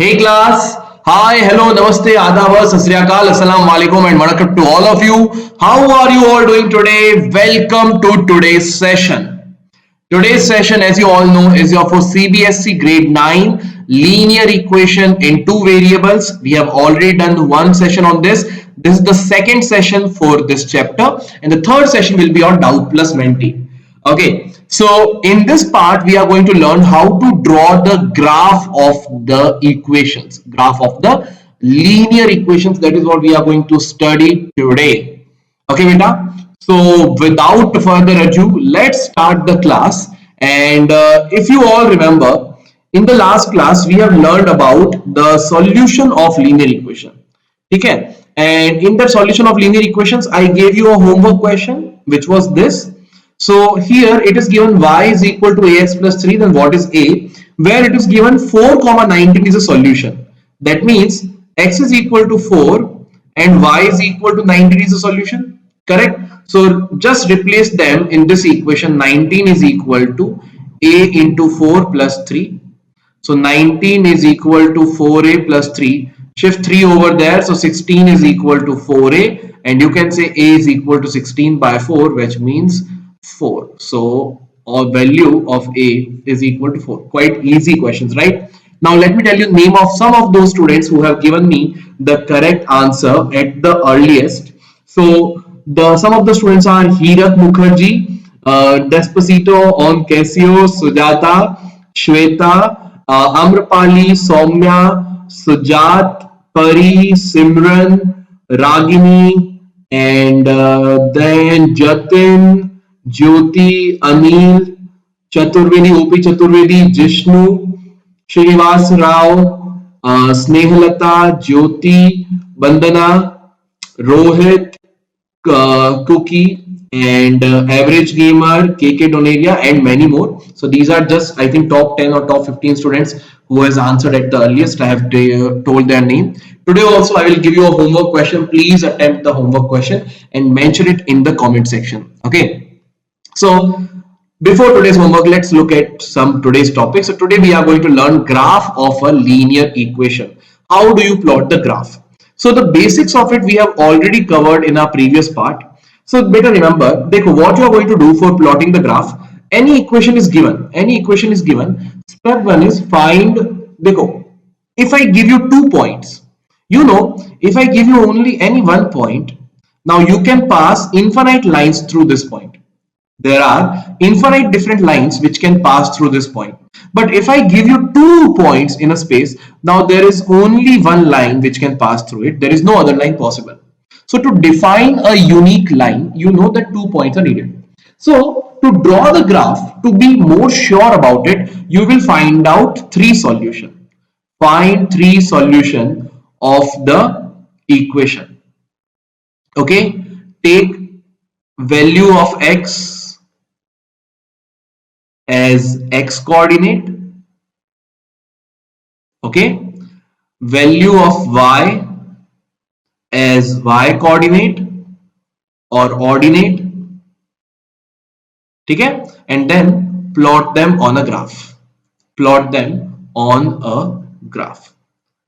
Hey class, hi, hello, namaste, adab, sat sri akal, assalamu alaikum and vanakkam to all of you. How are you all doing today? Welcome to today's session. Today's session, as you all know, is your for CBSE grade 9 linear equation in two variables. We have already done one session on this. This is the second session for this chapter, and the third session will be on doubt plus Menti. Okay, so in this part we are going to learn how to draw the graph of the equations, graph of the linear equations. That is what we are going to study today. Okay, beta. So without further ado, let's start the class. And if you all remember, in the last class we have learned about the solution of linear equation. Okay, and in the solution of linear equations, I gave you a homework question, which was this. So here it is given y is equal to ax plus 3, then what is a? Where it is given 4 comma 19 is a solution. That means x is equal to 4 and y is equal to 19 is a solution. Correct? So just replace them in this equation. 19 is equal to a into 4 plus 3. So 19 is equal to 4a plus 3. Shift 3 over there. So 16 is equal to 4a. And you can say a is equal to 16 by 4, which means 4. So our value of a is equal to 4. Quite easy questions, right? Now let me tell you name of some of those students who have given me the correct answer at the earliest. So some of the students are Hirak Mukherjee, Despacito, On Casio, Sujata, Shweta, Amrapali, Soumya, Sujat, Pari, Simran, Ragini, and then Jatin, Jyoti, Anil, Chaturvedi, OP Chaturvedi, Jishnu, Srinivas Rao, Snehalata, Jyoti, Bandana, Rohit, Cookie, and Average Gamer, KK Doneria, and many more. So these are just, I think, top 10 or top 15 students who has answered at the earliest. I have told their name. Today also I will give you a homework question. Please attempt the homework question and mention it in the comment section. Okay. So before today's homework, let's look at some today's topics. So today we are going to learn graph of a linear equation. How do you plot the graph? So the basics of it we have already covered in our previous part. So better remember, what you are going to do for plotting the graph. Any equation is given. Step 1 is find. If I give you 2 points, if I give you only any 1 point, now you can pass infinite lines through this point. There are infinite different lines which can pass through this point. But if I give you 2 points in a space, now there is only one line which can pass through it. There is no other line possible. So to define a unique line, you know that 2 points are needed. So to draw the graph, to be more sure about it, you will find out 3 solutions. Find 3 solutions of the equation. Okay, take value of x as x coordinate. Okay, value of y as y coordinate or ordinate. Okay, and then plot them on a graph.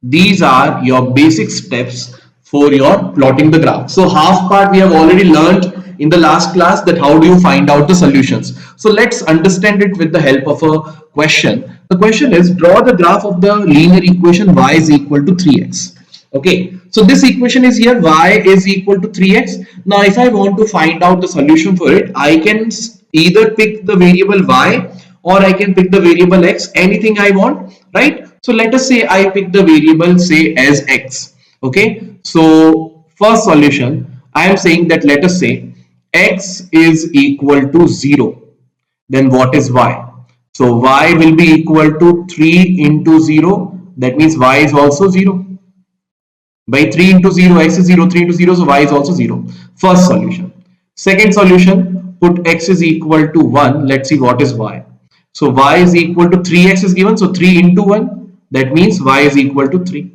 These are your basic steps for your plotting the graph. So half part we have already learned in the last class, that how do you find out the solutions. So let's understand it with the help of a question. The question is, draw the graph of the linear equation y is equal to 3x. Okay, so this equation is here, y is equal to 3x. Now if I want to find out the solution for it, I can either pick the variable y or I can pick the variable x, anything I want, right? So let us say I pick the variable, say, as x. Okay, so first solution, I am saying that let us say x is equal to 0. Then what is y? So y will be equal to 3 into 0. That means y is also 0. By 3 into 0, x is 0, 3 into 0, so y is also 0. First solution. Second solution, put x is equal to 1. Let's see what is y. So y is equal to 3x is given, so 3 into 1. That means y is equal to 3.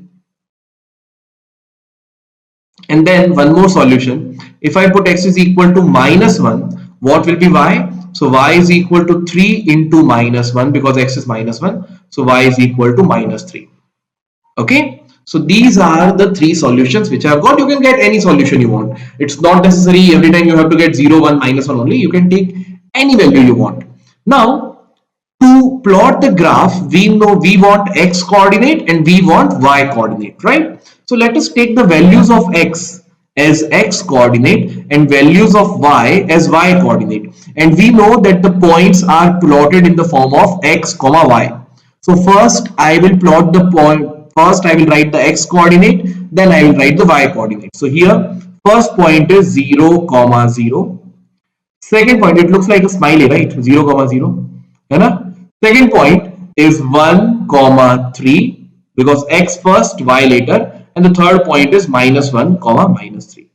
And then one more solution. If I put x is equal to minus 1, what will be y? So y is equal to 3 into minus 1, because x is minus 1. So y is equal to minus 3. Okay, so these are the three solutions which I have got. You can get any solution you want. It's not necessary every time you have to get 0, 1, -1 only. You can take any value you want. Now, to plot the graph, we know we want x coordinate and we want y coordinate, right? So let us take the values of x as x coordinate and values of y as y coordinate. And we know that the points are plotted in the form of x comma y. So first I will plot the point. First I will write the x coordinate, then I will write the y coordinate. So here first point is 0, 0. Second point, it looks like a smiley, right? 0, 0. Right? Second point is 1, 3 because x first, y later. And the third point is -1, -3.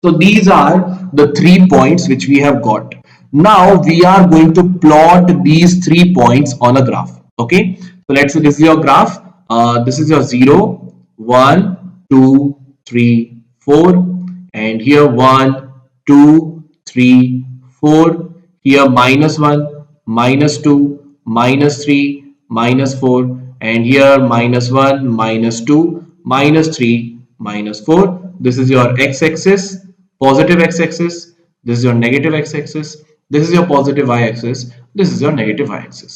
So these are the 3 points which we have got. Now we are going to plot these 3 points on a graph. Okay. So let's say this is your graph. This is your 0, 1, 2, 3, 4. And here 1, 2, 3, 4. Here -1, -2, -3, -4. And here -1, -2, -3, -4. This is your x-axis, positive x-axis. This is your negative x-axis. This is your positive y-axis. This is your negative y-axis.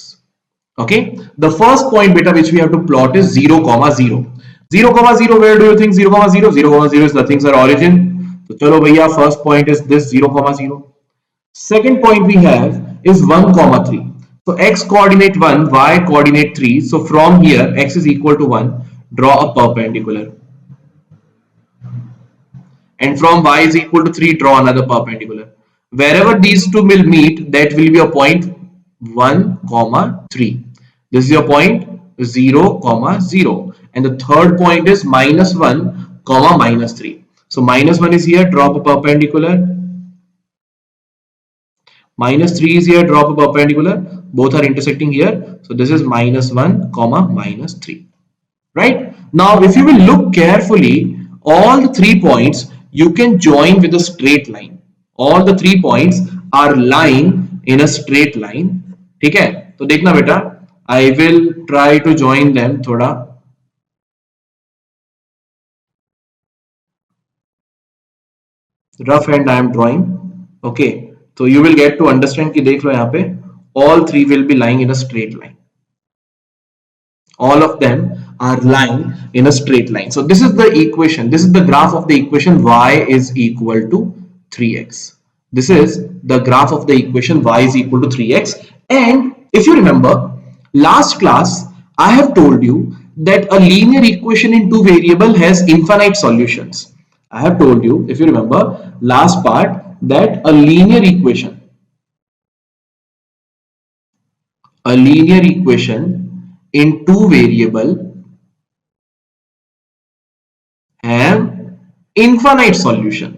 Okay. The first point beta which we have to plot is 0, 0. 0, 0. Where do you think 0, 0? 0, 0 is nothing's our origin. So chalo bhaiya, first point is this 0, 0. Second point we have is 1, 3. So x coordinate 1, y coordinate 3. So from here x is equal to 1. Draw a perpendicular. And from y is equal to 3, draw another perpendicular. Wherever these two will meet, that will be a point 1, 3. This is your point 0, 0. And the third point is -1, -3. So -1 is here, drop a perpendicular. -3 is here, drop a perpendicular. Both are intersecting here. So this is -1, -3. Right? Now, if you will look carefully, all the 3 points you can join with a straight line. All the 3 points are lying in a straight line. ठीक है? तो देखना बेटा, I will try to join them थोड़ा. Rough hand I am drawing. Okay. So you will get to understand कि देख लो यहाँ पे, all 3 will be lying in a straight line. All of them are lying in a straight line. So this is the equation. This is the graph of the equation y is equal to 3x. This is the graph of the equation y is equal to 3x. And if you remember, last class I have told you that a linear equation in 2 variable has infinite solutions. I have told you, if you remember last part, that a linear equation in 2 variable have infinite solution.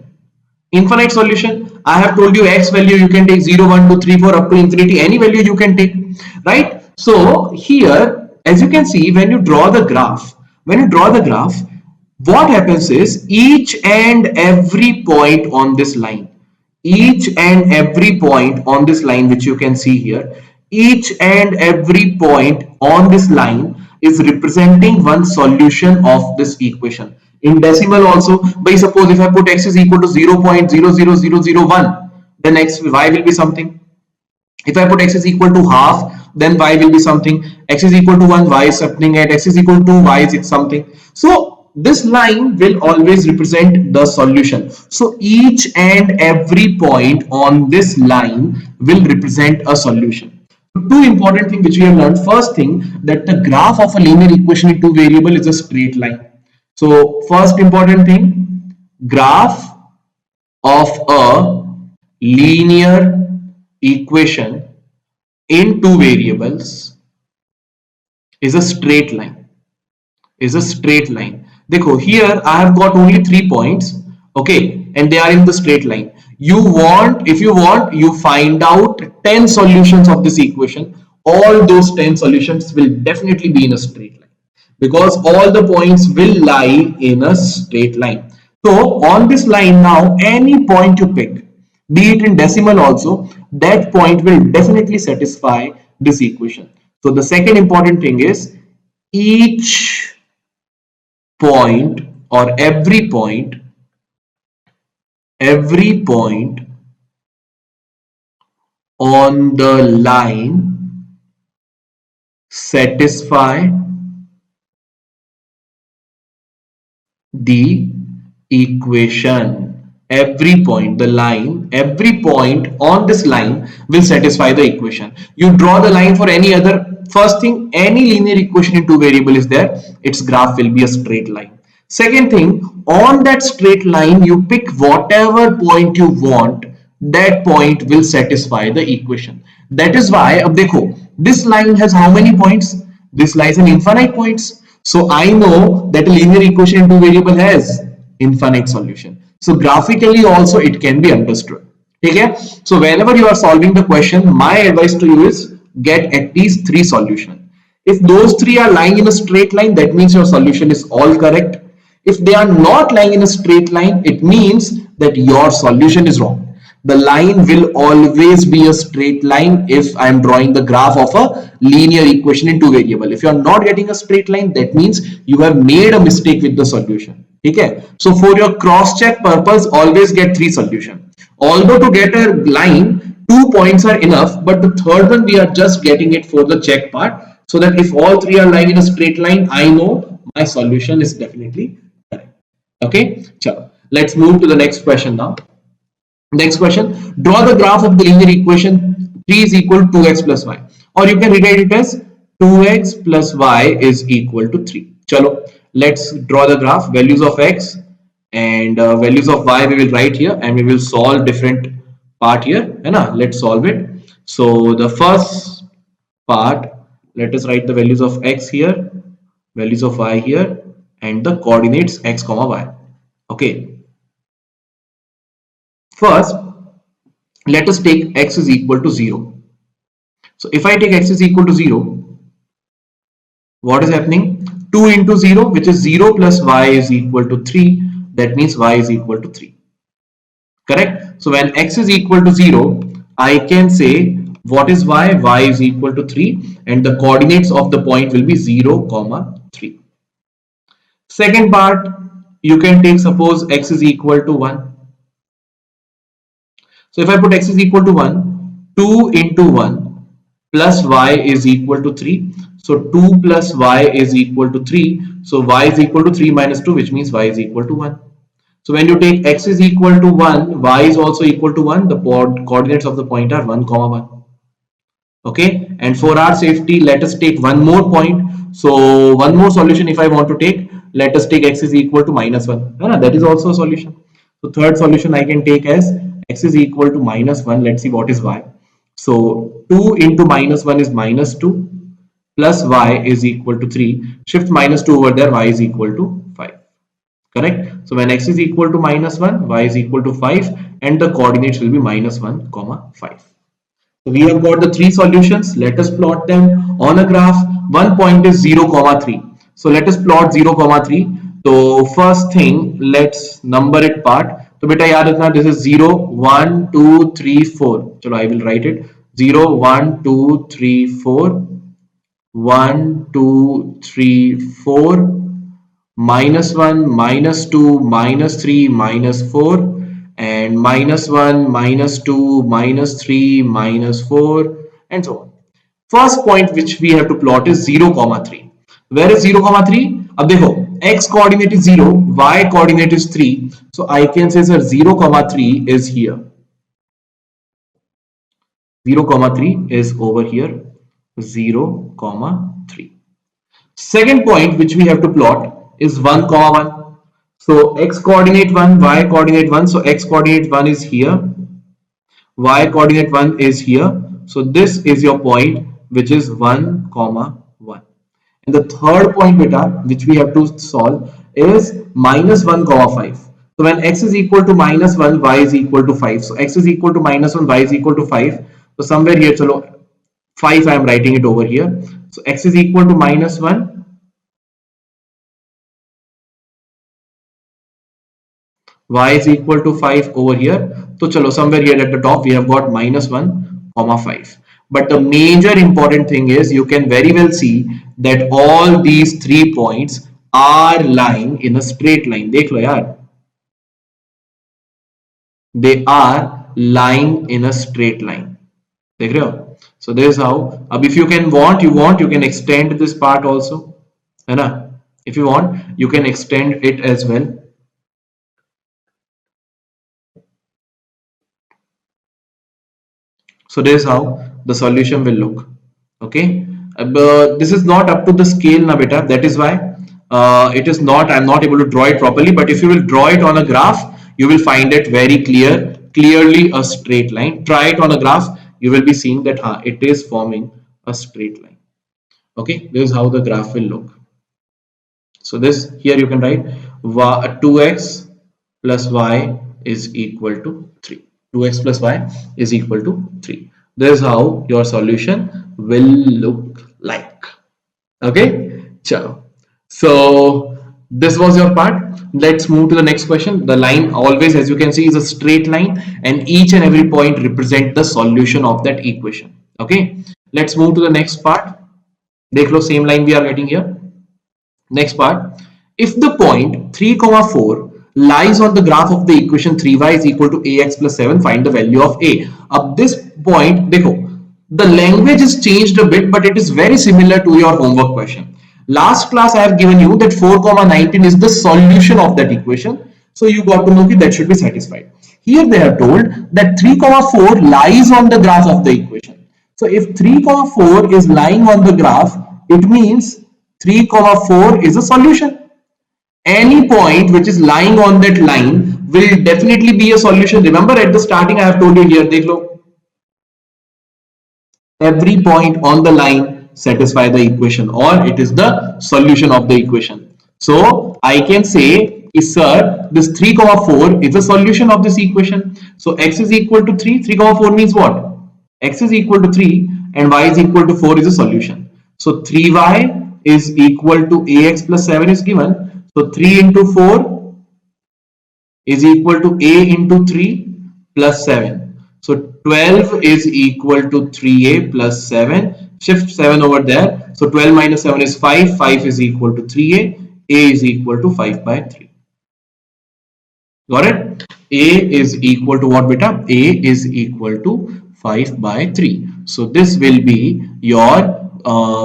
Infinite solution, I have told you x value you can take 0, 1, 2, 3, 4 up to infinity, any value you can take, right? So here, as you can see, when you draw the graph, what happens is each and every point on this line, which you can see here, each and every point on this line is representing one solution of this equation. In decimal also, by suppose if I put x is equal to 0.00001, then y will be something. If I put x is equal to half, then y will be something. X is equal to 1, y is something, and x is equal to 2, y is something. So this line will always represent the solution. So each and every point on this line will represent a solution. Two important things which we have learned. First thing, that the graph of a linear equation in 2 variable is a straight line. So first important thing, graph of a linear equation in 2 variables is a straight line. Dekho, here I have got only 3 points, okay, and they are in the straight line. If you want, you find out 10 solutions of this equation. All those 10 solutions will definitely be in a straight line, because all the points will lie in a straight line. So on this line now, any point you pick, be it in decimal also, that point will definitely satisfy this equation. So the second important thing is each point or every point on the line satisfy the equation. Every point on this line will satisfy the equation. You draw the line for any other, first thing, any linear equation in two variable is there, its graph will be a straight line. Second thing, on that straight line you pick whatever point you want, that point will satisfy the equation. That is why ab dekho, this line has how many points? This line has an infinite points. So I know that a linear equation in two variable has infinite solution. So graphically also it can be understood. Okay? So whenever you are solving the question, my advice to you is get at least 3 solutions. If those 3 are lying in a straight line, that means your solution is all correct. If they are not lying in a straight line, it means that your solution is wrong. The line will always be a straight line if I am drawing the graph of a linear equation in two variable. If you are not getting a straight line, that means you have made a mistake with the solution. Okay? So for your cross check purpose, always get 3 solutions. Although to get a line, 2 points are enough, but the third one we are just getting it for the check part, so that if all 3 are lying in a straight line, I know my solution is definitely correct. Okay, chalo. Let's move to the next question now. Next question, draw the graph of the linear equation 3 is equal to 2x plus y, or you can rewrite it as 2x plus y is equal to 3. Chalo, let's draw the graph. Values of x and values of y we will write here, and we will solve different part here. Let's solve it. So the first part, let us write the values of x here, values of y here, and the coordinates x comma y. Okay. First, let us take x is equal to 0. So if I take x is equal to 0, what is happening? 2 into 0, which is 0 plus y is equal to 3. That means y is equal to 3. Correct? So when x is equal to 0, I can say what is y? Y is equal to 3, and the coordinates of the point will be 0, 3. Second part, you can take, suppose x is equal to 1. So if I put x is equal to 1, 2 into 1 plus y is equal to 3. So 2 plus y is equal to 3. So y is equal to 3 minus 2, which means y is equal to 1. So when you take x is equal to 1, y is also equal to 1. The coordinates of the point are 1, 1. Okay, and for our safety, let us take one more point. So one more solution if I want to take, let us take x is equal to minus 1. That is also a solution. So third solution I can take as x is equal to minus 1. Let's see what is y. So 2 into minus 1 is minus 2 plus y is equal to 3. Shift minus 2 over there, y is equal to 5. Correct? So when x is equal to minus 1, y is equal to 5, and the coordinates will be minus 1, 5. So we have got the 3 solutions. Let us plot them on a graph. One point is 0, 3. So let us plot 0, 3. So first thing, let's number it part. So beta yaad rakhna, this is 0, 1, 2, 3, 4. Chalo, I will write it. 0, 1, 2, 3, 4. 1, 2, 3, 4. Minus 1, minus 2, minus 3, minus 4. And minus 1, minus 2, minus 3, minus 4, and so on. First point which we have to plot is 0, 3. Where is 0, 3? Ab dekho, x coordinate is 0, y coordinate is 3. So I can say, sir, 0, 3 is here. 0, 3 is over here. 0, 3. Second point which we have to plot is 1, 1. So x coordinate 1, y coordinate 1. So x coordinate 1 is here, y coordinate 1 is here. So this is your point, which is 1, 1. And the third point beta which we have to solve is minus 1, 5. So when x is equal to minus 1, y is equal to 5. So x is equal to minus 1, y is equal to 5. So somewhere here, chalo, 5 I am writing it over here. So x is equal to minus 1. Y is equal to 5 over here. So chalo, somewhere here at the top we have got minus 1, 5. But the major important thing is you can very well see that all these 3 points are lying in a straight line. देख लो यार, they are lying in a straight line. देख रहे हो? So this is how. अब if you can extend this part also, है ना? If you want, you can extend it as well. So this is how the solution will look. Okay. This is not up to the scale na beta. That is why it is not. I'm not able to draw it properly. But if you will draw it on a graph, you will find it very clearly a straight line. Try it on a graph. You will be seeing that it is forming a straight line. Okay. This is how the graph will look. So this here you can write 2x plus y is equal to 3. 2x plus y is equal to 3. This is how your solution will look like. Okay, chalo. So this was your part. Let's move to the next question. The line always, as you can see, is a straight line, and each and every point represent the solution of that equation. Okay, let's move to the next part. Dekh lo, same line we are getting here. Next part, if the point 3, 4 lies on the graph of the equation 3y is equal to ax plus 7, find the value of a. At this point, देखो, the language is changed a bit, but it is very similar to your homework question. Last class I have given you that 4, 19 is the solution of that equation. So you got to know that should be satisfied. Here they have told that 3, 4 lies on the graph of the equation. So if 3, 4 is lying on the graph, it means 3, 4 is a solution. Any point which is lying on that line will definitely be a solution. Remember at the starting I have told you here, dekh lo, every point on the line satisfy the equation or it is the solution of the equation. So I can say, sir, this 3, 4 is a solution of this equation. So x is equal to 3. 3, 4 means what? X is equal to 3 and y is equal to 4 is a solution. So 3y is equal to ax plus 7 is given. So 3 into 4 is equal to a into 3 plus 7. So 12 is equal to 3a plus 7. Shift 7 over there. So 12 minus 7 is 5. 5 is equal to 3a. A is equal to 5 by 3. Got it? A is equal to what, beta? A is equal to 5 by 3. So this will be your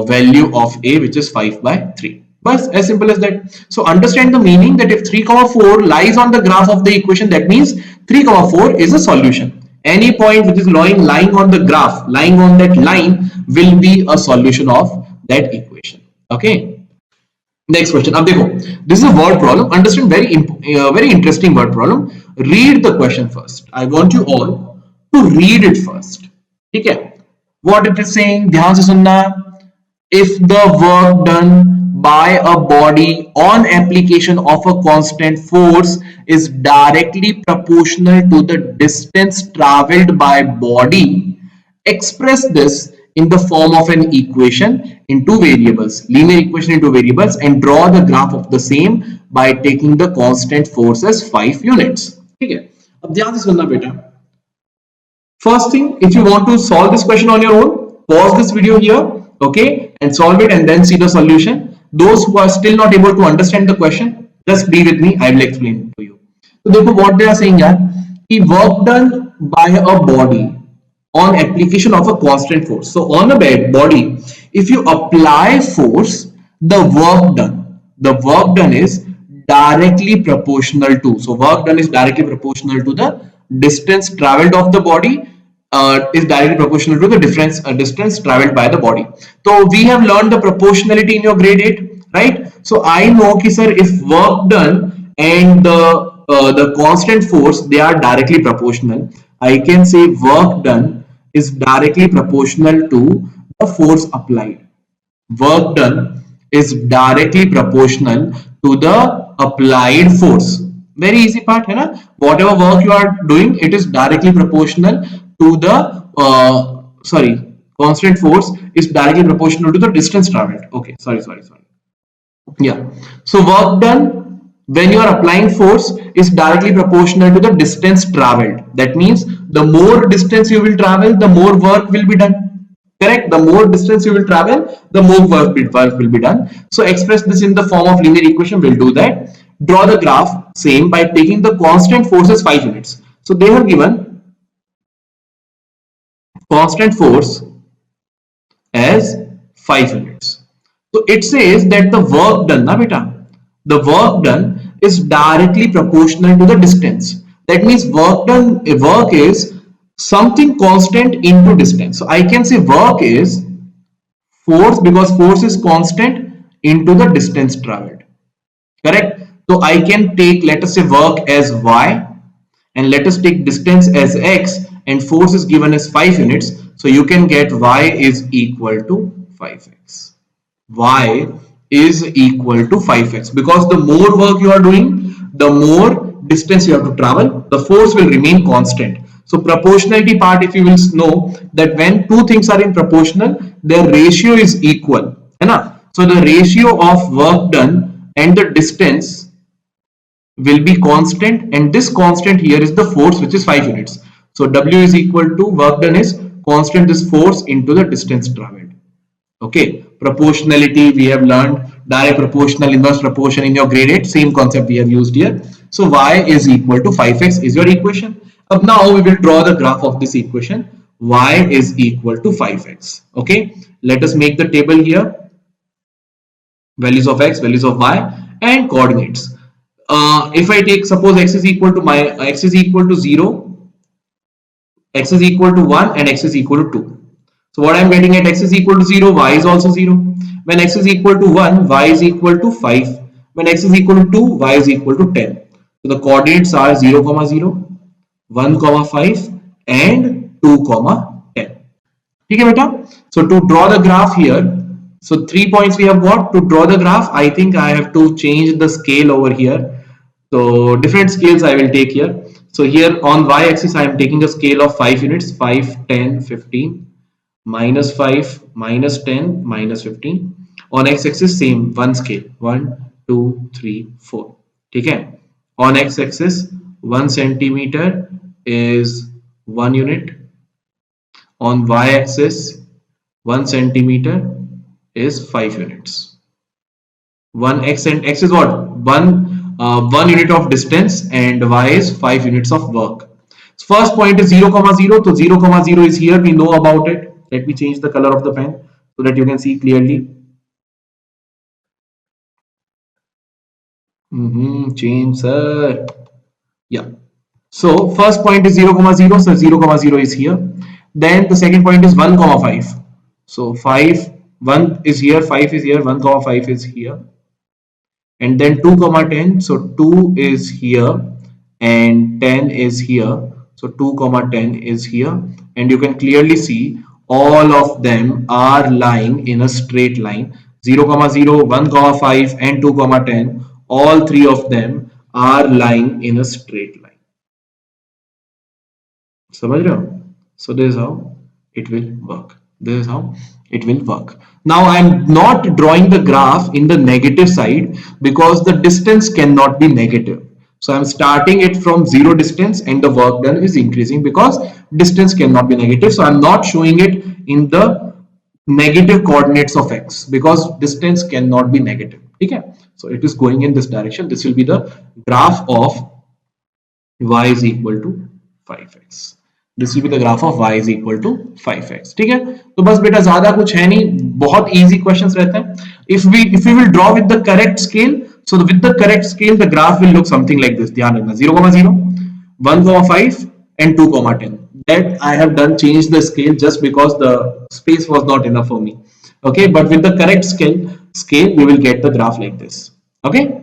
value of a, which is 5 by 3. But as simple as that. So understand the meaning that if 3, 4 lies on the graph of the equation, that means 3, 4 is a solution. Any point which is lying on the graph, lying on that line, will be a solution of that equation. Okay. Next question. Ab dekho, this is a word problem. Understand, very interesting word problem. Read the question first. I want you all to read it first. Okay. What it is saying, ध्यान से सुनना. If the work done by a body on application of a constant force is directly proportional to the distance traveled by body, express this in the form of an equation in two variables, linear equation in two variables, and draw the graph of the same by taking the constant force as 5 units. Okay. अब ध्यान से सुनना बेटा. First thing, if you want to solve this question on your own, pause this video here, okay, and solve it and then see the solution. Those who are still not able to understand the question, just be with me, I will explain it to you. So देखो what they are saying यार, कि work done by a body on application of a constant force. So on a body, if you apply force, the work done is directly proportional to. So work done is directly proportional to the distance traveled of the body. Is directly proportional to the distance traveled by the body. So we have learned the proportionality in your grade 8, right? So I know ki sir, if work done and the constant force, they are directly proportional, I can say work done is directly proportional to the force applied. Work done is directly proportional to the applied force. Very easy part, hai na? Whatever work you are doing, it is directly proportional to the constant force is directly proportional to the distance traveled. Okay, sorry. Yeah. So work done when you are applying force is directly proportional to the distance traveled. That means the more distance you will travel, the more work will be done. Correct? The more distance you will travel, the more work will be done. So express this in the form of linear equation. We'll do that. Draw the graph same by taking the constant force as 5 units. So they have given constant force as 5 units. So it says that the work done, na beta, the work done is directly proportional to the distance. That means work is something constant into distance. So I can say work is force, because force is constant, into the distance traveled. Correct? So I can take, let us say, work as y, and let us take distance as x, and force is given as 5 units. So you can get y is equal to 5x. Y is equal to 5x, because the more work you are doing, the more distance you have to travel, the force will remain constant. So proportionality part, if you will know that when two things are in proportional, their ratio is equal. So the ratio of work done and the distance will be constant, and this constant here is the force, which is 5 units. So W is equal to work done is constant, this force into the distance traveled. Okay, proportionality we have learned, direct proportional, inverse proportion in your grade 8, same concept we have used here. So y is equal to 5x is your equation. Now we will draw the graph of this equation. Y is equal to 5x. Okay, let us make the table here. Values of x, values of y, and coordinates. If I take, suppose x is equal to x is equal to 0, x is equal to 1, and x is equal to 2. So what I am getting at, x is equal to 0, y is also 0. When x is equal to 1, y is equal to 5. When x is equal to 2, y is equal to 10. So the coordinates are 0, 0, 1, 5, and 2, 10. Okay, beta? So to draw the graph here, so 3 points we have got. To draw the graph, I think I have to change the scale over here. So different scales I will take here. So here on y-axis I am taking a scale of 5 units, 5, 10, 15, minus 5, minus 10, minus 15. On x-axis same, one scale, 1, 2, 3, 4. Okay. On x-axis 1 centimeter is 1 unit. On y-axis 1 centimeter is 5 units. 1x and x is what? 1 unit of distance, and y is 5 units of work. So first point is 0, 0. So 0, 0 is here. We know about it. Let me change the color of the pen so that you can see clearly. Change, sir. Yeah. So first point is 0, 0. So 0, 0 is here. Then the second point is 1, 5. So 1 is here, 5 is here, 1, 5 is here. And then 2, 10. So 2 is here and 10 is here. So 2, 10 is here. And you can clearly see all of them are lying in a straight line. 0, 0, 1, 5 and 2, 10. All three of them are lying in a straight line. समझ रहे हो? So this is how it will work. This is how it will work. Now I am not drawing the graph in the negative side because the distance cannot be negative. So I am starting it from 0 distance, and the work done is increasing because distance cannot be negative. So I am not showing it in the negative coordinates of x because distance cannot be negative. Okay, so it is going in this direction. This will be the graph of y is equal to 5x. This will be the graph of y is equal to 5x. ठीक है, तो बस बेटा ज्यादा कुछ है नहीं, बहुत easy questions रहते हैं. If we will draw with the correct scale, so with the correct scale the graph will look something like this. ध्यान रखना 0, 0, 1, 5 and 2, 10. That I have done changed the scale just because the space was not enough for me. Okay, but with the correct scale we will get the graph like this. Okay.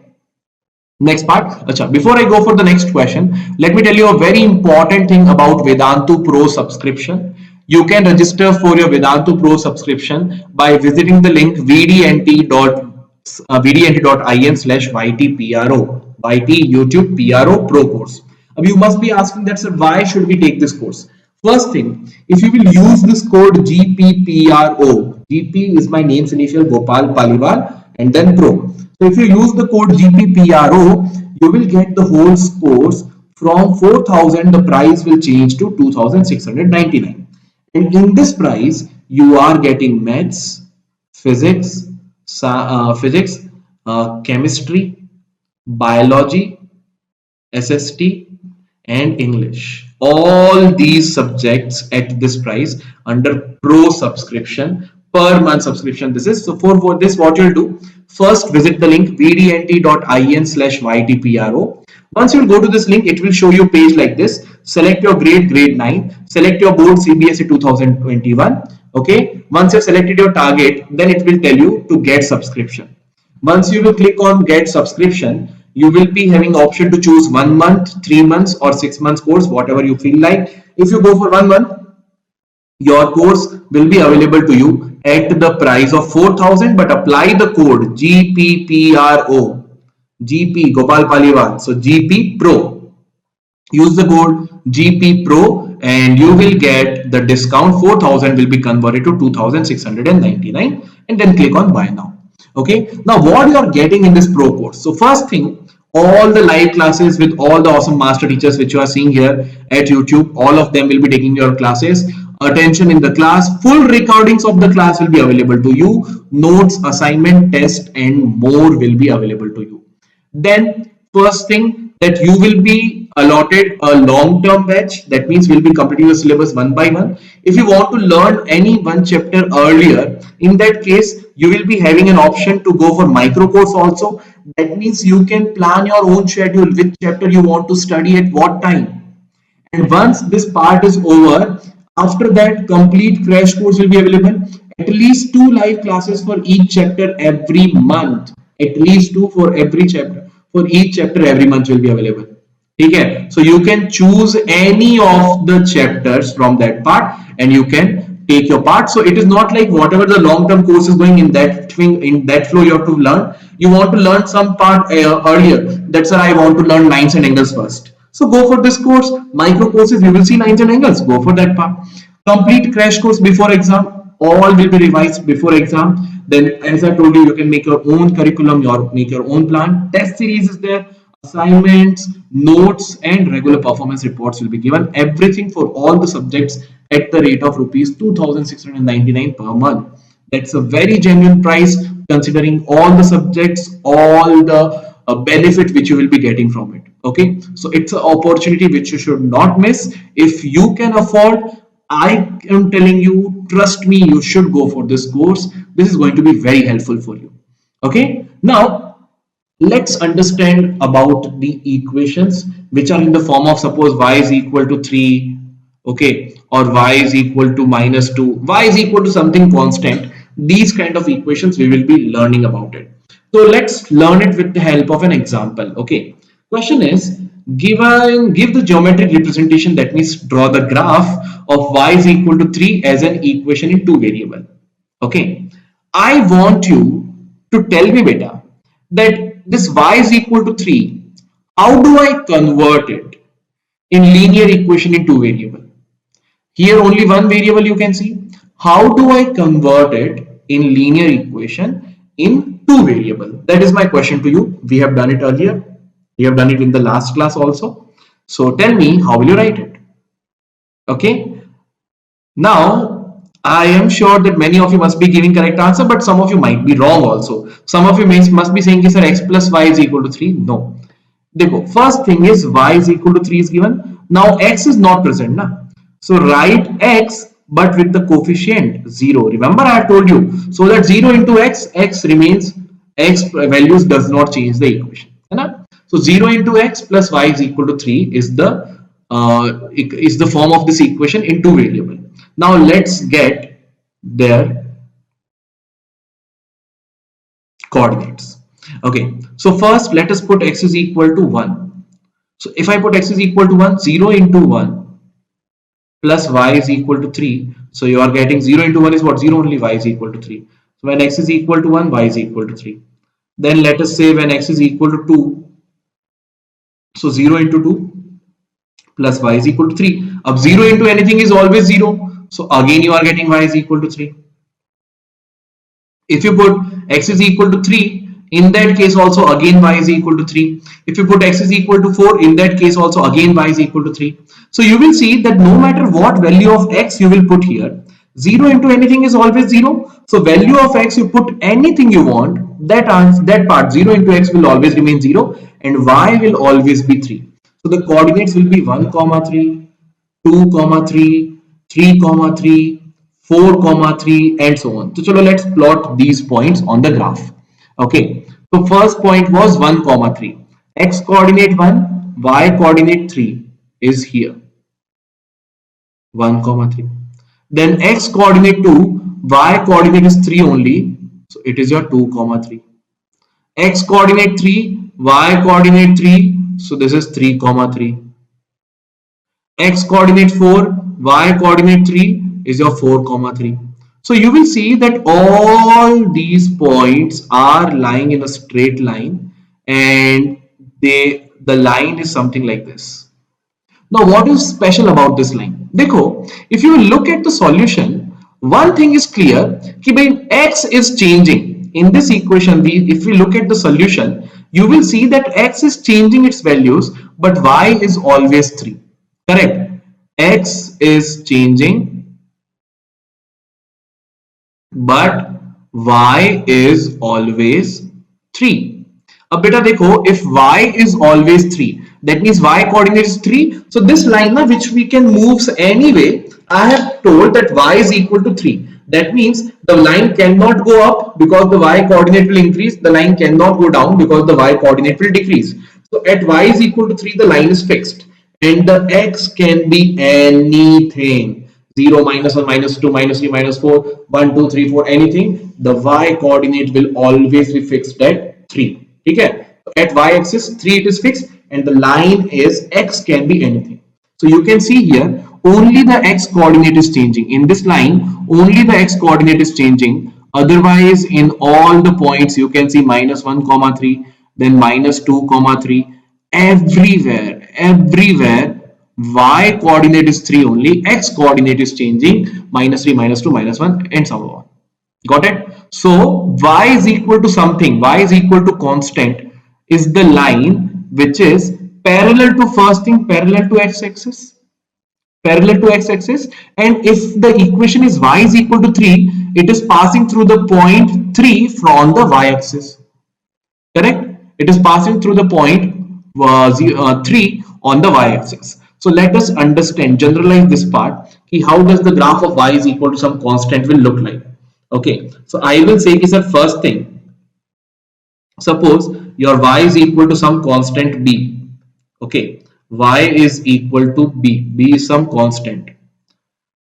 Next part. Achha, before I go for the next question, let me tell you a very important thing about Vedantu Pro subscription. You can register for your Vedantu Pro subscription by visiting the link vdnt.in/ytpro YT YouTube PRO Pro course. Now you must be asking that, sir, why should we take this course? First thing, if you will use this code GPPRO, GP is my name's initial Gopal Paliwal and then Pro. So if you use the code GPPRO, you will get the whole course from 4,000. The price will change to 2,699. And in this price, you are getting maths, physics, physics, chemistry, biology, SST, and English. All these subjects at this price under pro subscription, per month subscription. This is so for this, what you'll do, first visit the link vdnt.in/ytpro. Once you go to this link, it will show you page like this. Select your grade, grade 9, select your board CBSE 2021. Okay, once you've selected your target, then it will tell you to get subscription. Once you will click on get subscription, you will be having option to choose 1 month, 3 months or 6 months course, whatever you feel like. If you go for 1 month, your course will be available to you at the price of 4,000, but apply the code GPPRO, GP Gopal Paliwal, so GP Pro. Use the code GP Pro and you will get the discount. 4,000 will be converted to 2,699 and then click on buy now. Okay, now what you are getting in this pro course. So first thing, all the live classes with all the awesome master teachers which you are seeing here at YouTube, all of them will be taking your classes. Attention in the class, full recordings of the class will be available to you. Notes, assignment, test and more will be available to you. Then first thing, that you will be allotted a long-term batch. That means we'll be completing the syllabus one by one. If you want to learn any one chapter earlier, in that case you will be having an option to go for micro course also. That means you can plan your own schedule, which chapter you want to study at what time. And once this part is over, after that complete crash course will be available. At least 2 live classes for each chapter every month. At least 2 for every chapter. For each chapter every month will be available. Okay, so you can choose any of the chapters from that part and you can take your part. So it is not like whatever the long-term course is going in that thing, in that flow you have to learn. You want to learn some part earlier. That's why I want to learn lines and angles first. So go for this course. Micro courses, you will see lines and angles. Go for that part. Complete crash course before exam. All will be revised before exam. Then, as I told you, you can make your own curriculum, make your own plan. Test series is there. Assignments, notes, and regular performance reports will be given. Everything for all the subjects at the rate of rupees 2,699 per month. That's a very genuine price considering all the subjects, all the benefit which you will be getting from it. Okay, so it's an opportunity which you should not miss. If you can afford, I am telling you, trust me, you should go for this course. This is going to be very helpful for you. Okay, now let's understand about the equations which are in the form of, suppose y is equal to 3, okay, or y is equal to -2, y is equal to something constant. These kind of equations we will be learning about it. So let's learn it with the help of an example. Okay, question is, give the geometric representation, that means draw the graph of y is equal to 3 as an equation in 2 variable. Okay, I want you to tell me, beta, that this y is equal to 3, how do I convert it in linear equation in 2 variable? Here only one variable you can see. How do I convert it in linear equation in 2 variable? That is my question to you. We have done it earlier. We have done it in the last class also. So tell me, how will you write it? Okay. Now, I am sure that many of you must be giving correct answer, but some of you might be wrong also. Some of you must be saying, sir, x plus y is equal to 3. No. Dekho, first thing is y is equal to 3 is given. Now x is not present. Na? So write x but with the coefficient 0. Remember I have told you, so that 0 into x, x remains, x values does not change the equation. So 0 into x plus y is equal to 3 is the form of this equation in 2 variable. Now let's get their coordinates. Okay, so first let us put x is equal to 1. So if I put x is equal to 1, 0 into 1 plus y is equal to 3. So you are getting 0 into 1 is what? 0 only, y is equal to 3. So when x is equal to 1, y is equal to 3. Then let us say when x is equal to 2, so 0 into 2 plus y is equal to 3. Up 0 into anything is always 0. So again you are getting y is equal to 3. If you put x is equal to 3, in that case also again y is equal to 3. If you put x is equal to 4, in that case also again y is equal to 3. So you will see that no matter what value of x you will put here, 0 into anything is always 0. So value of x, you put anything you want, that part 0 into x will always remain 0 and y will always be 3. So the coordinates will be 1 comma 3, 2 comma 3, 3 comma 3, 4 comma 3 and so on. So chalo, let's plot these points on the graph. Okay, so first point was 1 comma 3, x coordinate 1, y coordinate 3 is here, 1 comma 3. Then x coordinate 2, y coordinate is 3 only, so it is your 2 comma 3. X coordinate 3, y coordinate 3, so this is 3 comma 3. X coordinate 4, y coordinate 3 is your 4 comma 3. So you will see that all these points are lying in a straight line and the line is something like this. Now what is special about this line? देखो, if you look at the solution, one thing is clear कि भाई x is changing in this equation. If we look at the solution, you will see that x is changing its values, but y is always 3. Correct? X is changing, but y is always 3. अब बेटा देखो, if y is always 3, that means y coordinate is 3. So this line na, which we can move anyway, I have told that y is equal to 3. That means the line cannot go up because the y coordinate will increase. The line cannot go down because the y coordinate will decrease. So at y is equal to 3, the line is fixed. And the x can be anything. 0, -1, -2, -3, -4, 1, 2, 3, 4, anything. The y coordinate will always be fixed at 3. Okay, at y-axis 3 it is fixed and the line is x can be anything. So you can see here only the x coordinate is changing. In this line only the x coordinate is changing. Otherwise in all the points you can see -1 comma 3, then -2 comma 3, everywhere y coordinate is 3 only, x coordinate is changing, -3, -2, -1 and so on. Got it? So y is equal to something, y is equal to constant is the line which is parallel to first thing, parallel to x-axis, and if the equation is y is equal to 3, it is passing through the point 3 from the y-axis. Correct? It is passing through the point 3 on the y-axis. So let us understand, generalize this part. How does the graph of y is equal to some constant will look like? Okay, so I will say is the first thing. Suppose your y is equal to some constant b. Okay, y is equal to b. B is some constant.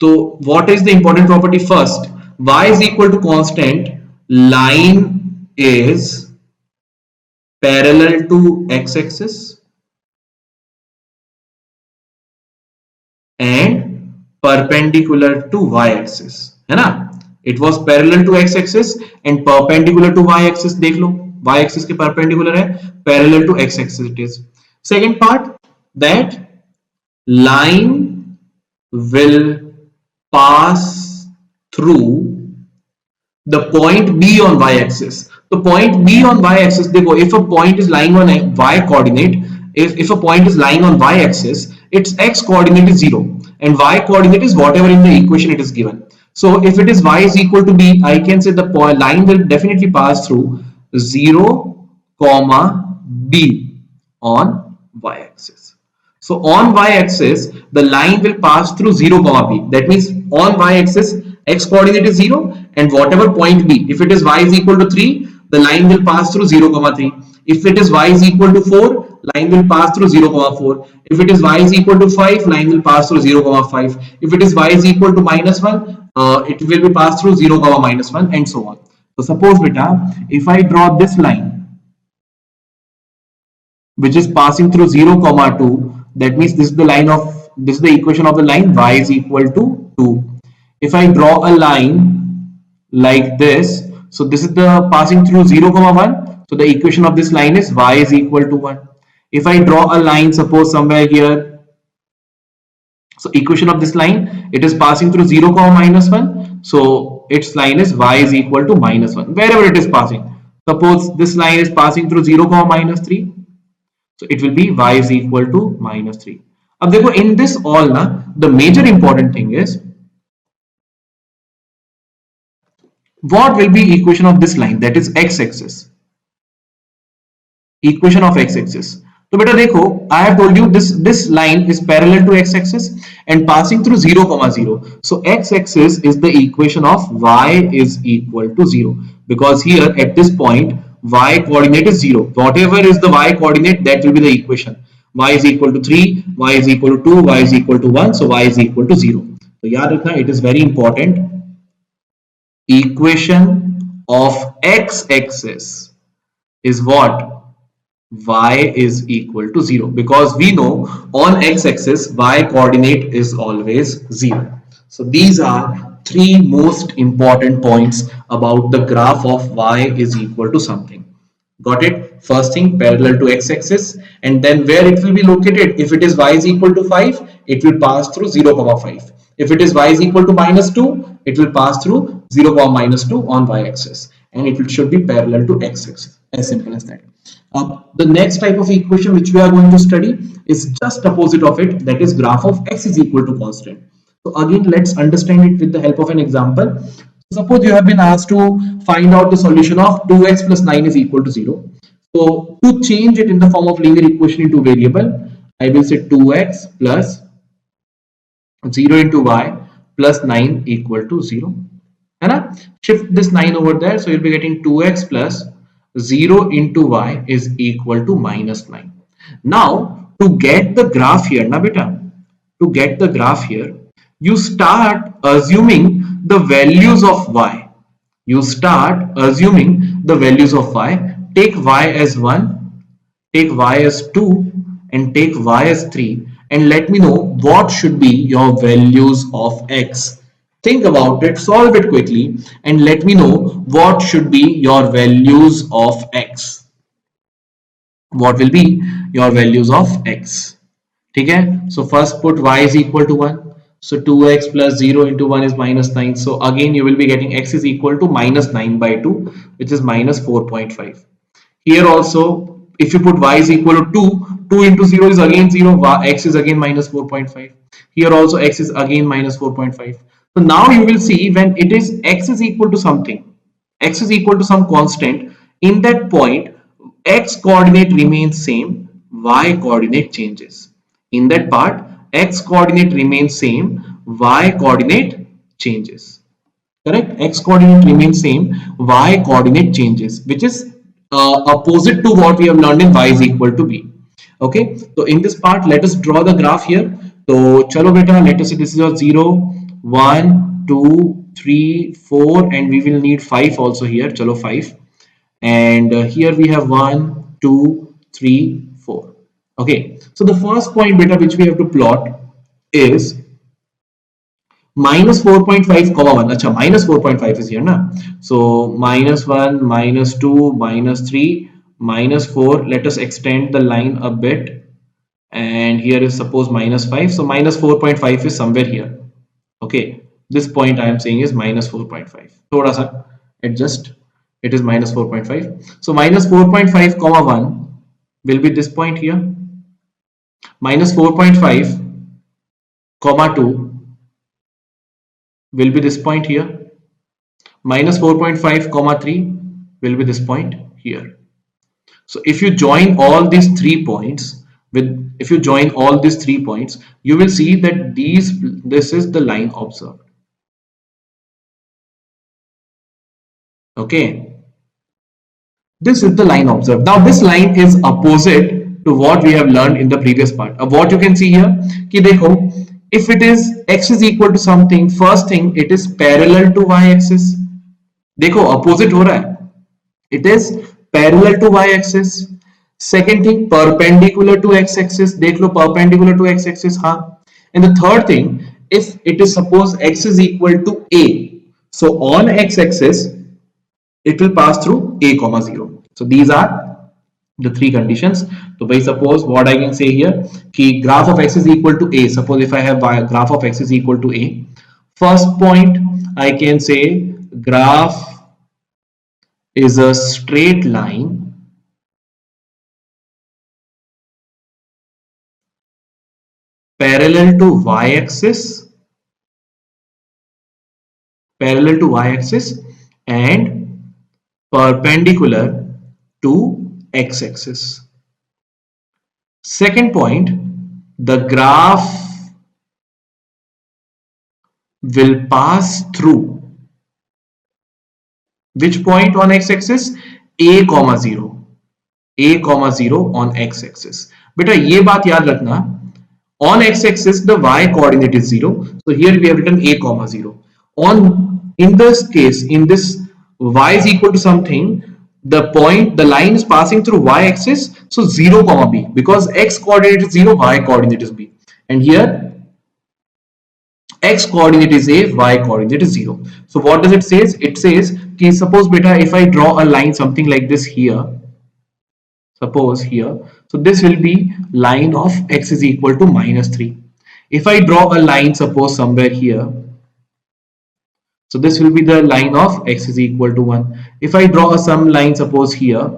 So what is the important property? First, y is equal to constant. Line is parallel to x-axis and perpendicular to y-axis. है ना? It was parallel to x-axis and perpendicular to y-axis. देख लो, y-axis के perpendicular है, parallel to x-axis it is. Second part, that line will pass through the point B on y-axis. The point B on y-axis, देखो, if a point is lying on a y coordinate, if a point is lying on y-axis, its x coordinate is 0 and y coordinate is whatever in the equation it is given. So if it is y is equal to b, I can say the line will definitely pass through 0 comma b on y-axis. So on y-axis the line will pass through 0 comma b. That means on y-axis x coordinate is 0 and whatever point b, if it is y is equal to 3, the line will pass through 0 comma 3. If it is y is equal to 4, line will pass through 0 comma 4. If it is y is equal to 5, line will pass through 0 comma 5. If it is y is equal to -1, it will be passed through 0 comma -1 and so on. So suppose beta, if I draw this line which is passing through 0 comma 2, that means this is the line of, this is the equation of the line y is equal to 2. If I draw a line like this, so this is the passing through 0 comma 1, so the equation of this line is y is equal to 1. If I draw a line, suppose somewhere here, so equation of this line, it is passing through 0 comma -1, so its line is y is equal to -1 wherever it is passing. Suppose this line is passing through 0 comma -3, so it will be y is equal to -3. अब देखो, in this all ना, the major important thing is what will be equation of this line, that is x-axis, equation of x-axis. तो बेटा देखो, I have told you this line is parallel to x-axis and passing through 0, 0. So x-axis is the equation of y is equal to 0, because here at this point y coordinate is 0. Whatever is the y coordinate, that will be the equation. Y is equal to 3, y is equal to 2, y is equal to 1, so y is equal to 0. So याद रखना, it is very important. Equation of x-axis is what? Y is equal to 0, because we know on x-axis y coordinate is always 0. So these are three most important points about the graph of y is equal to something. Got it? First thing, parallel to x-axis, and then where it will be located. If it is y is equal to 5, it will pass through 0, 5. If it is y is equal to -2, it will pass through 0, -2 on y-axis, and it should be parallel to x-axis. As simple as that. The next type of equation which we are going to study is just opposite of it, that is graph of x is equal to constant. So again, let's understand it with the help of an example. Suppose you have been asked to find out the solution of 2x plus 9 is equal to 0. So to change it in the form of linear equation into variable, I will say 2x plus 0 into y plus 9 equal to 0. And shift this 9 over there, so you'll be getting 2x plus 0 into y is equal to -9. Now to get the graph here, na beta, to get the graph here, you start assuming the values of y. You start assuming the values of y. Take y as 1, take y as 2, and take y as 3, and let me know what should be your values of x. Think about it, solve it quickly, and let me know what should be your values of x. What will be your values of x? Okay, so first put y is equal to 1. So 2x plus 0 into 1 is -9. So again you will be getting x is equal to -9 by 2, which is -4.5. Here also, if you put y is equal to 2, 2 into 0 is again 0, x is again -4.5. Here also x is again -4.5. So now you will see when it is x is equal to something, x is equal to some constant, in that point x coordinate remains same, y coordinate changes. In that part, x coordinate remains same, y coordinate changes. Correct? X coordinate remains same, y coordinate changes, which is opposite to what we have learned in y is equal to b. Okay, so in this part, let us draw the graph here. So chalo beta, let us say this is your 0, 1, 2, 3, 4, and we will need 5 also here. Chalo 5. And here we have 1, 2, 3, 4. Okay, so the first point beta which we have to plot is -4.5, -1. Acha, -4.5 is here na. So -1, -2, -3, -4. Let us extend the line a bit, and here is suppose -5. So -4.5 is somewhere here. Okay, this point I am saying is -4.5. Thoda sa adjust. It is -4.5. So -4.5, 1 will be this point here. -4.5, 2 will be this point here. -4.5, 3 will be this point here. So if you join all these 3 points you will see that this is the line observed. Okay, this is the line observed. Now this line is opposite to what we have learned in the previous part. What you can see here, ki dekho, if it is x is equal to something, first thing, it is parallel to y-axis. देखो opposite हो रहा है, it is parallel to y-axis. Second thing, perpendicular to x-axis. देख लो perpendicular to x-axis, हाँ. And the third thing, if it is suppose x is equal to a, so on x-axis it will pass through a, 0. So these are the 3 conditions. So by suppose what I can say here, कि graph of x is equal to a. Suppose if I have graph of x is equal to a, first point I can say graph is a straight line parallel to y-axis and perpendicular to x-axis. Second point, the graph will pass through which point on x-axis? A comma 0. A comma 0 on x-axis. बेटा ये बात याद रखना, on x-axis the y coordinate is 0. So here we have written a comma 0. In this case, in this y is equal to something, the line is passing through y-axis, so 0 comma b, because x coordinate is 0, y coordinate is b, and here x coordinate is a, y coordinate is 0. So what does it say? It says, suppose beta, if I draw a line something like this here, suppose here, so this will be line of x is equal to -3. If I draw a line, suppose somewhere here, so this will be the line of x is equal to 1. If I draw some line, suppose here,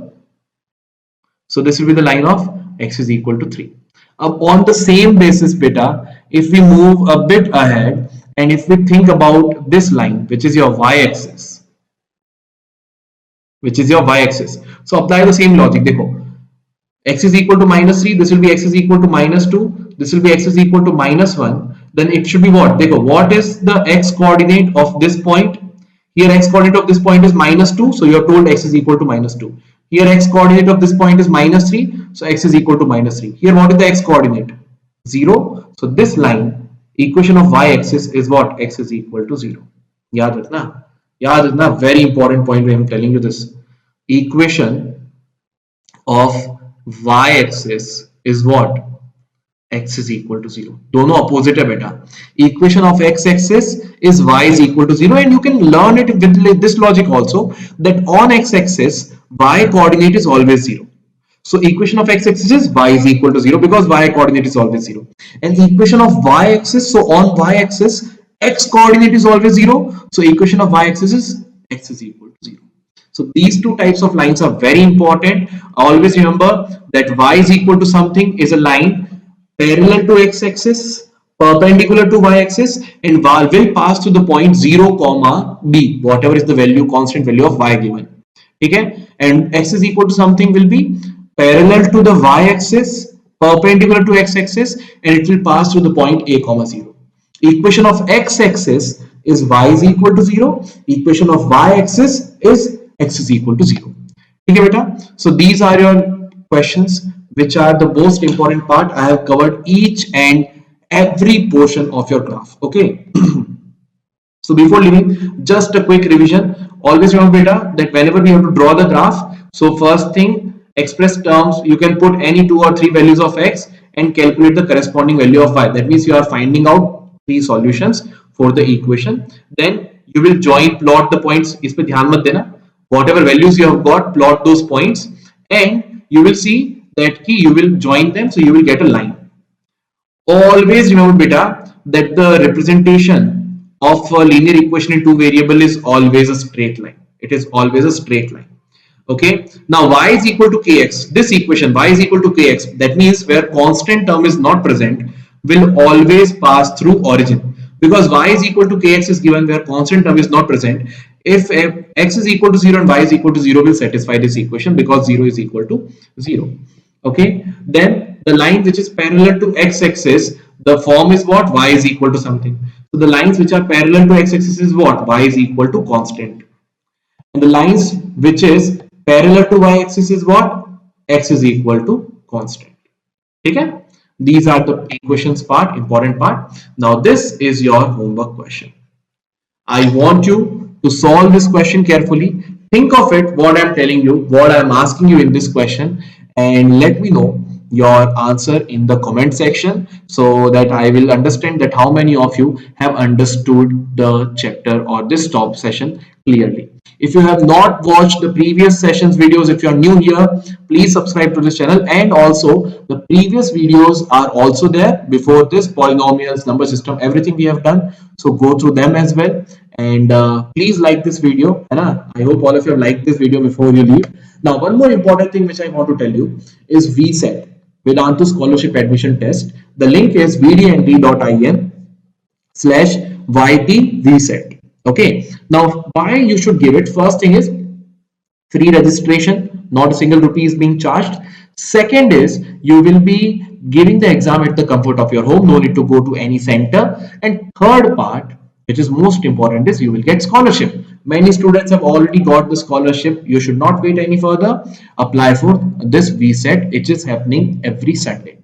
so this will be the line of x is equal to 3. On the same basis, beta, if we move a bit ahead and if we think about this line, which is your y-axis, so apply the same logic. Dekho, x is equal to -3, this will be x is equal to -2, this will be x is equal to -1, then it should be what? Dekho, what is the x coordinate of this point? Here x coordinate of this point is -2, so you are told x is equal to -2. Here x coordinate of this point is -3, so x is equal to -3. Here what is the x coordinate? 0. So this line, equation of y-axis is what? X is equal to 0. Yaad rakhna, very important point. I am telling you this. Equation of y-axis is what? X is equal to 0. दोनों opposite है बेटा. Equation of x-axis is y is equal to 0, and you can learn it with this logic also, that on x-axis y coordinate is always 0. So equation of x-axis is y is equal to 0 because y coordinate is always 0. And equation of y-axis, so on y-axis x coordinate is always 0. So equation of y-axis is x is equal to 0. So these two types of lines are very important. Always remember that y is equal to something is a line parallel to x-axis, perpendicular to y-axis, and will pass to the point 0 comma b, whatever is the value, constant value of y given. Okay, and x is equal to something will be parallel to the y-axis, perpendicular to x-axis, and it will pass through the point a comma 0. Equation of x-axis is y is equal to 0. Equation of y-axis is x is equal to 0. Okay, beta. So these are your questions, which are the most important part. I have covered each and every portion of your graph. Okay. So before leaving, just a quick revision. Always remember, beta, that whenever we have to draw the graph, so first thing, express terms, you can put any 2 or 3 values of x and calculate the corresponding value of y. That means you are finding out 3 solutions for the equation. Then you will join, plot the points. Is pe dhyan mat dena. Whatever values you have got, plot those points, and you will see that you will join them, so you will get a line. Always remember, beta, that the representation of a linear equation in 2 variable is always a straight line. It is always a straight line. Okay, now y is equal to kx, this equation y is equal to kx, that means where constant term is not present will always pass through origin, because y is equal to kx is given where constant term is not present. If x is equal to 0 and y is equal to 0 will satisfy this equation, because 0 is equal to 0. Okay, then the line which is parallel to x-axis, the form is what? Y is equal to something. So the lines which are parallel to x-axis is what? Y is equal to constant. And the lines which is parallel to y-axis is what? X is equal to constant. Okay, these are the equations part, important part. Now this is your homework question. I want you to solve this question carefully. Think of it, what I'm telling you, what I'm asking you in this question, and let me know your answer in the comment section, so that I will understand that how many of you have understood the chapter or this top session clearly. If you have not watched the previous sessions videos, if you are new here, please subscribe to this channel, and also the previous videos are also there before this, polynomials, number system, everything we have done, so go through them as well. And please like this video, and I hope all of you have liked this video before you leave. Now one more important thing which I want to tell you is VSET, Vedantu Scholarship Admission Test. The link is vdnd.in/YT VSET. Okay, now why you should give it? First thing is free registration, not a single rupee is being charged. Second is you will be giving the exam at the comfort of your home, no need to go to any center. And third part, which is most important, is you will get scholarship. Many students have already got the scholarship. You should not wait any further. Apply for this VSET. It is happening every Sunday.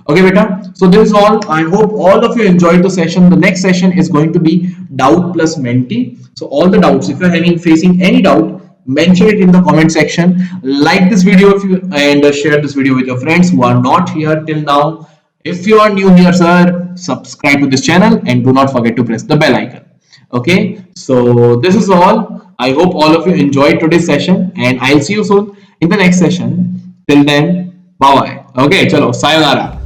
Okay, beta. So this is all. I hope all of you enjoyed the session. The next session is going to be doubt plus Menti. So all the doubts, if you're having facing any doubt, mention it in the comment section. Like this video if you and share this video with your friends who are not here till now. If you are new here, sir, subscribe to this channel and do not forget to press the bell icon. Okay, so this is all. I hope all of you enjoyed today's session and I'll see you soon in the next session. Till then, bye bye. Okay, chalo, sayonara.